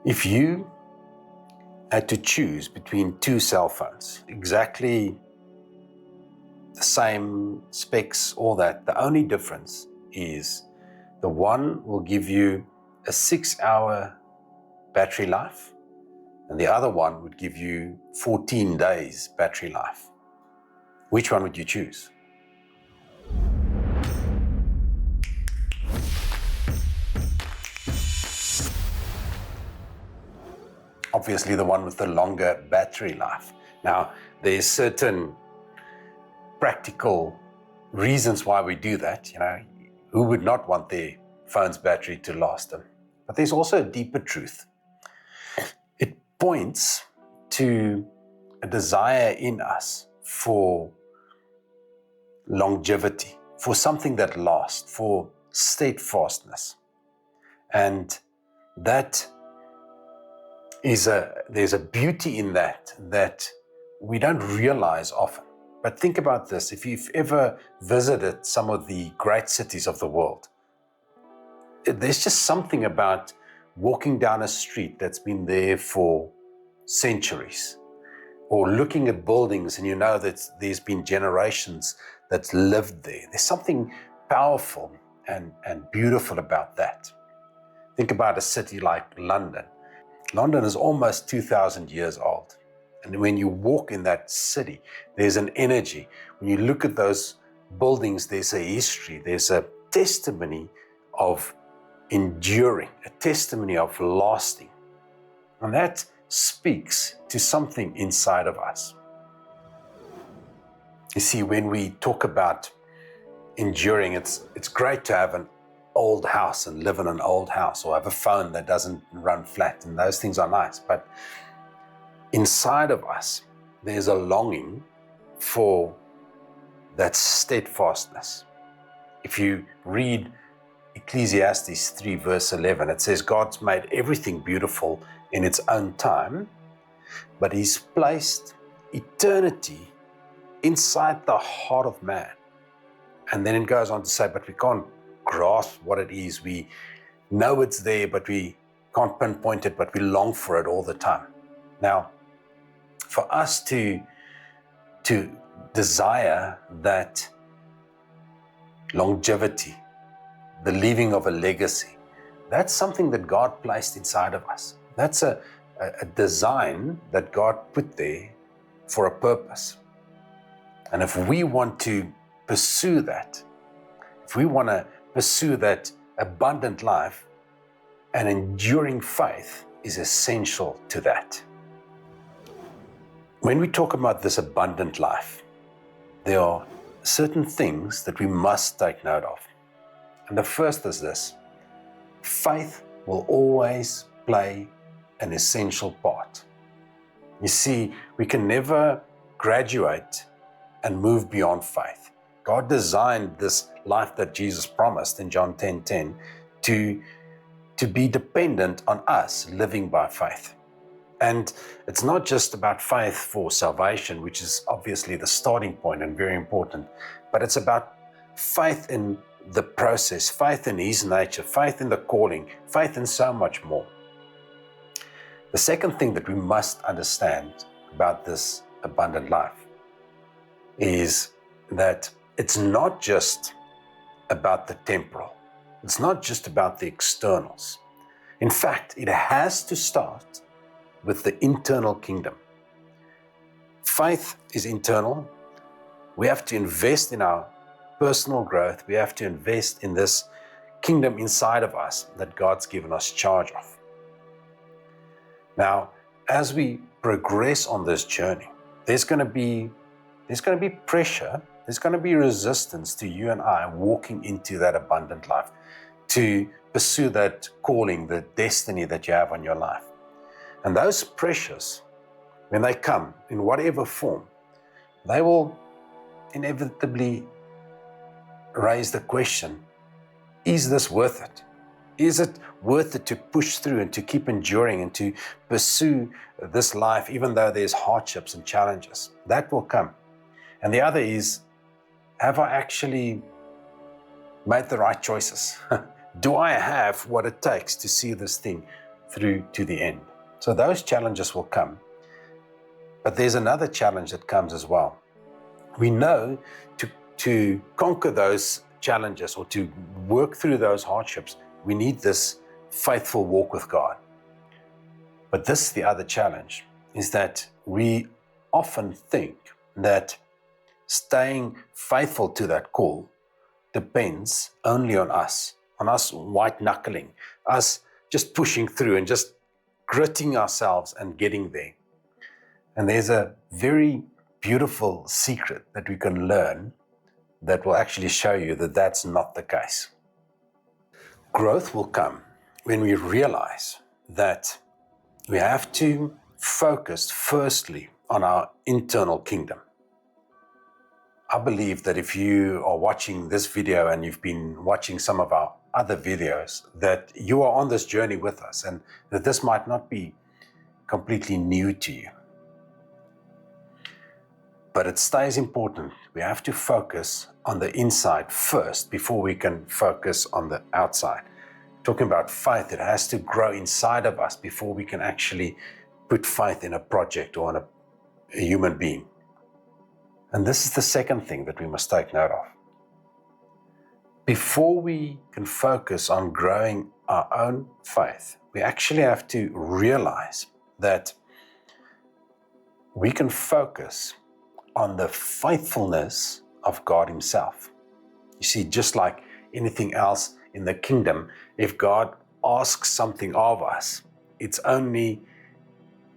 If you had to choose between two cell phones, exactly the same specs, all that, the only difference is the one will give you a 6-hour battery life, and the other one would give you 14 days battery life. Which one would you choose? Obviously the one with the longer battery life. Now, there's certain practical reasons why we do that. Who would not want their phone's battery to last them? But there's also a deeper truth. It points to a desire in us for longevity, for something that lasts, for steadfastness. And that there's a beauty in that we don't realize often. But think about this. If you've ever visited some of the great cities of the world, there's just something about walking down a street that's been there for centuries, or looking at buildings and you know that there's been generations that's lived there. There's something powerful and beautiful about that. Think about a city like London. London is almost 2,000 years old. And when you walk in that city, there's an energy. When you look at those buildings, there's a history, there's a testimony of enduring, a testimony of lasting. And that speaks to something inside of us. You see, when we talk about enduring, it's great to have an old house and live in an old house, or have a phone that doesn't run flat, and those things are nice. But inside of us, there's a longing for that steadfastness. If you read Ecclesiastes 3 verse 11, it says, God's made everything beautiful in its own time, but He's placed eternity inside the heart of man. And then it goes on to say, but we can't grasp what it is. We know it's there, but we can't pinpoint it, but we long for it all the time. Now, for us to desire that longevity, the leaving of a legacy, that's something that God placed inside of us. That's a design that God put there for a purpose. And if we want to pursue that, if we want to pursue that abundant life, an enduring faith is essential to that. When we talk about this abundant life, there are certain things that we must take note of. And the first is this: faith will always play an essential part. You see, we can never graduate and move beyond faith. God designed this life that Jesus promised in John 10:10 to be dependent on us living by faith. And it's not just about faith for salvation, which is obviously the starting point and very important, but it's about faith in the process, faith in His nature, faith in the calling, faith in so much more. The second thing that we must understand about this abundant life is that it's not just about the temporal. It's not just about the externals. In fact, it has to start with the internal kingdom. Faith is internal. We have to invest in our personal growth. We have to invest in this kingdom inside of us that God's given us charge of. Now, as we progress on this journey, there's going to be pressure, there's going to be resistance to you and I walking into that abundant life, to pursue that calling, the destiny that you have on your life. And those pressures, when they come in whatever form, they will inevitably raise the question, is this worth it? Is it worth it to push through and to keep enduring and to pursue this life, even though there's hardships and challenges? That will come. And the other is, have I actually made the right choices? Do I have what it takes to see this thing through to the end. So those challenges will come. But there's another challenge that comes as well. We know to conquer those challenges or to work through those hardships, we need this faithful walk with God. But this, the other challenge, is that we often think that staying faithful to that call depends only on us white knuckling, us just pushing through and just gritting ourselves and getting there. And there's a very beautiful secret that we can learn that will actually show you that that's not the case. Growth will come when we realize that we have to focus firstly on our internal kingdom. I believe that if you are watching this video and you've been watching some of our other videos, that you are on this journey with us and that this might not be completely new to you. But it stays important. We have to focus on the inside first before we can focus on the outside. Talking about faith, it has to grow inside of us before we can actually put faith in a project or on a human being. And this is the second thing that we must take note of. Before we can focus on growing our own faith, we actually have to realize that we can focus on the faithfulness of God Himself. You see, just like anything else in the kingdom, if God asks something of us, it's only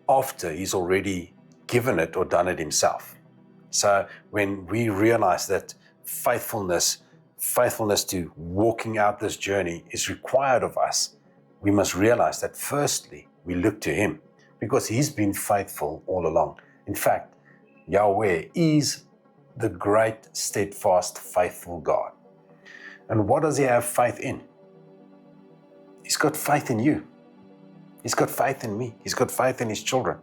after He's already given it or done it Himself. So when we realize that faithfulness to walking out this journey is required of us, we must realize that firstly, we look to Him because He's been faithful all along. In fact, Yahweh is the great, steadfast, faithful God. And what does He have faith in? He's got faith in you. He's got faith in me. He's got faith in His children.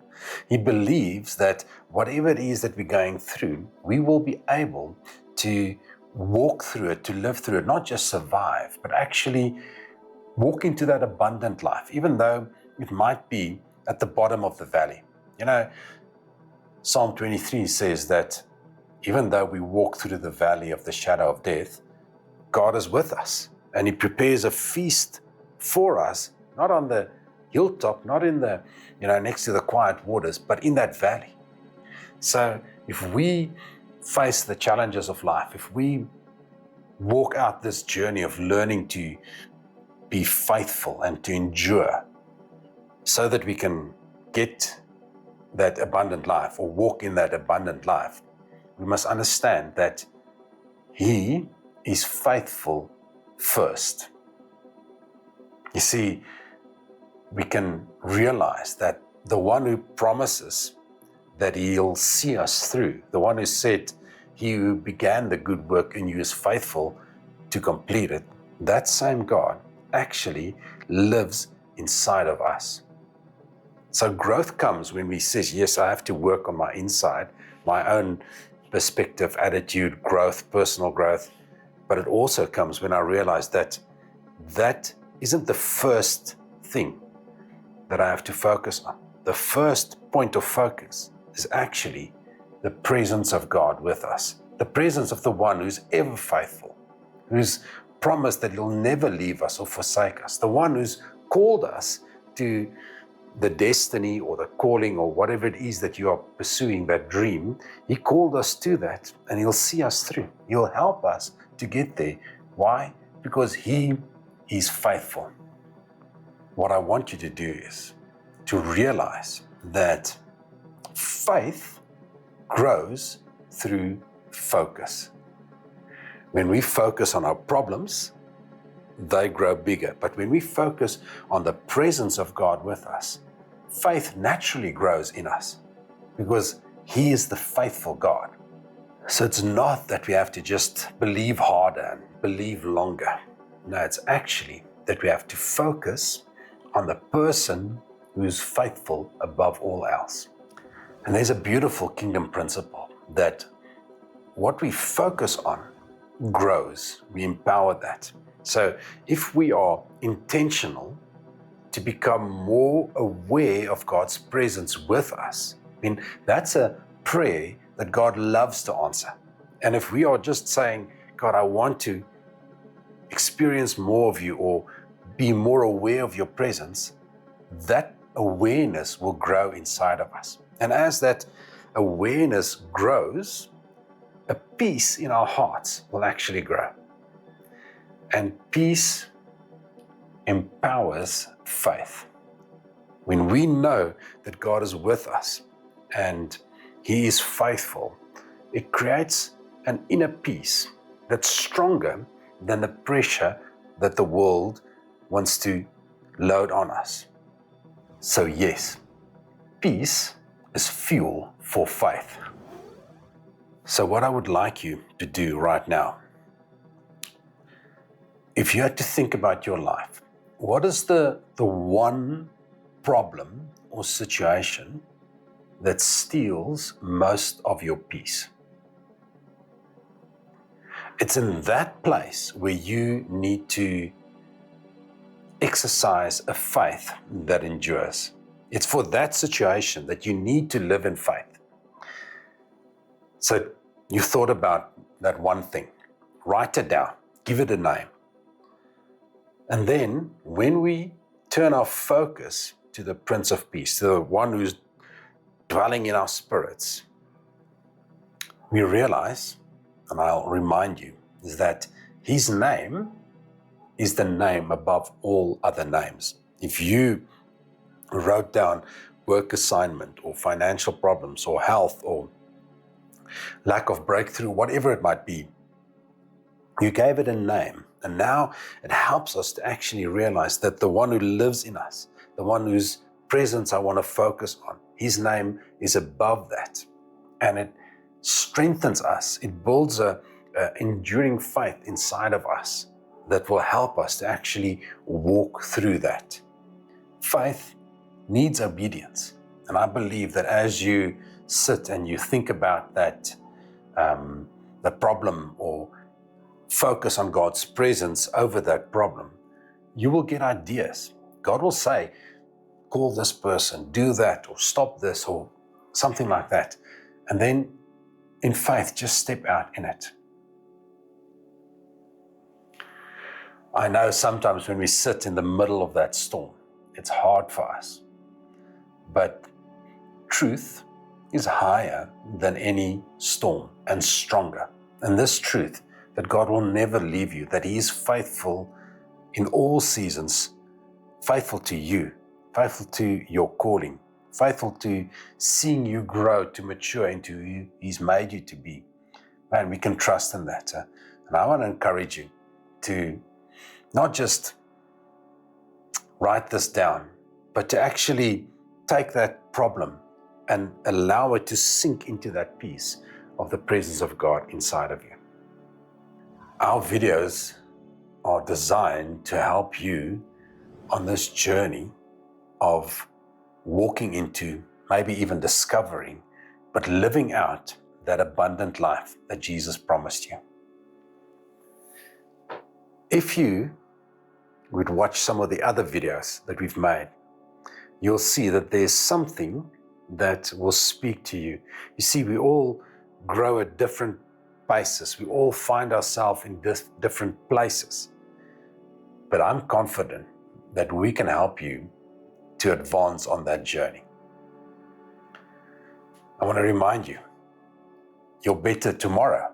He believes that whatever it is that we're going through, we will be able to walk through it, to live through it, not just survive, but actually walk into that abundant life, even though it might be at the bottom of the valley. You know, Psalm 23 says that even though we walk through the valley of the shadow of death, God is with us and He prepares a feast for us, not on the hilltop, not in the, next to the quiet waters, but in that valley. So if we face the challenges of life, if we walk out this journey of learning to be faithful and to endure so that we can get that abundant life or walk in that abundant life, we must understand that He is faithful first. You see, we can realize that the one who promises that He'll see us through, the one who said, He who began the good work in you is faithful to complete it, that same God actually lives inside of us. So growth comes when we say, yes, I have to work on my inside, my own perspective, attitude, growth, personal growth. But it also comes when I realize that that isn't the first thing that I have to focus on. The first point of focus is actually the presence of God with us, the presence of the one who's ever faithful, who's promised that He'll never leave us or forsake us, the one who's called us to the destiny or the calling or whatever it is that you are pursuing, that dream. He called us to that and He'll see us through. He'll help us to get there. Why? Because He is faithful. What I want you to do is to realize that faith grows through focus. When we focus on our problems, they grow bigger. But when we focus on the presence of God with us, faith naturally grows in us because He is the faithful God. So it's not that we have to just believe harder and believe longer. No, it's actually that we have to focus on the person who's faithful above all else. And there's a beautiful kingdom principle that what we focus on grows. We empower that. So if we are intentional to become more aware of God's presence with us. I mean, that's a prayer that God loves to answer. And if we are just saying, God, I want to experience more of you or be more aware of your presence, that awareness will grow inside of us. And as that awareness grows, a peace in our hearts will actually grow. And peace empowers faith. When we know that God is with us and He is faithful, it creates an inner peace that's stronger than the pressure that the world wants to load on us. So yes, peace is fuel for faith. So what I would like you to do right now, if you had to think about your life, what is the one problem or situation that steals most of your peace? It's in that place where you need to exercise a faith that endures. It's for that situation that you need to live in faith. So you thought about that one thing. Write it down. Give it a name. And then when we turn our focus to the Prince of Peace, to the one who's dwelling in our spirits, we realize, and I'll remind you, is that His name is the name above all other names. If you wrote down work assignment or financial problems or health or lack of breakthrough, whatever it might be, you gave it a name. And now it helps us to actually realize that the one who lives in us, the one whose presence I want to focus on, His name is above that. And it strengthens us. It builds a enduring faith inside of us that will help us to actually walk through that. Faith needs obedience. And I believe that as you sit and you think about that, the problem, or focus on God's presence over that problem, you will get ideas. God will say, call this person, do that, or stop this, or something like that. And then in faith, just step out in it. I know sometimes when we sit in the middle of that storm, it's hard for us. But truth is higher than any storm and stronger. And this truth, that God will never leave you, that He is faithful in all seasons, faithful to you, faithful to your calling, faithful to seeing you grow to mature into who He's made you to be. Man, we can trust in that. And I want to encourage you to not just write this down, but to actually take that problem and allow it to sink into that peace of the presence of God inside of you. Our videos are designed to help you on this journey of walking into, maybe even discovering, but living out that abundant life that Jesus promised you. If you would watch some of the other videos that we've made, you'll see that there's something that will speak to you. You see, we all grow at different paces. We all find ourselves in different places. But I'm confident that we can help you to advance on that journey. I want to remind you, your better tomorrow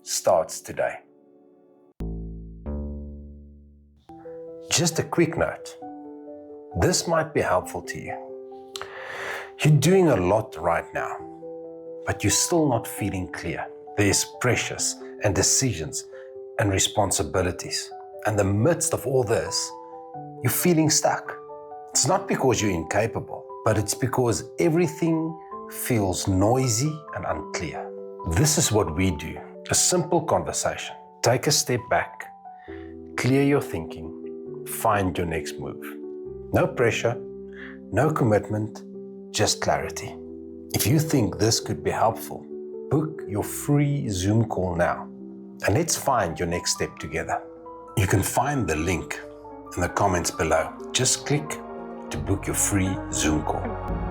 starts today. Just a quick note. This might be helpful to you. You're doing a lot right now, but you're still not feeling clear. There's pressures and decisions and responsibilities. And in the midst of all this, you're feeling stuck. It's not because you're incapable, but it's because everything feels noisy and unclear. This is what we do. A simple conversation. Take a step back, clear your thinking, find your next move. No pressure, no commitment, just clarity. If you think this could be helpful, book your free Zoom call now, and let's find your next step together. You can find the link in the comments below. Just click to book your free Zoom call.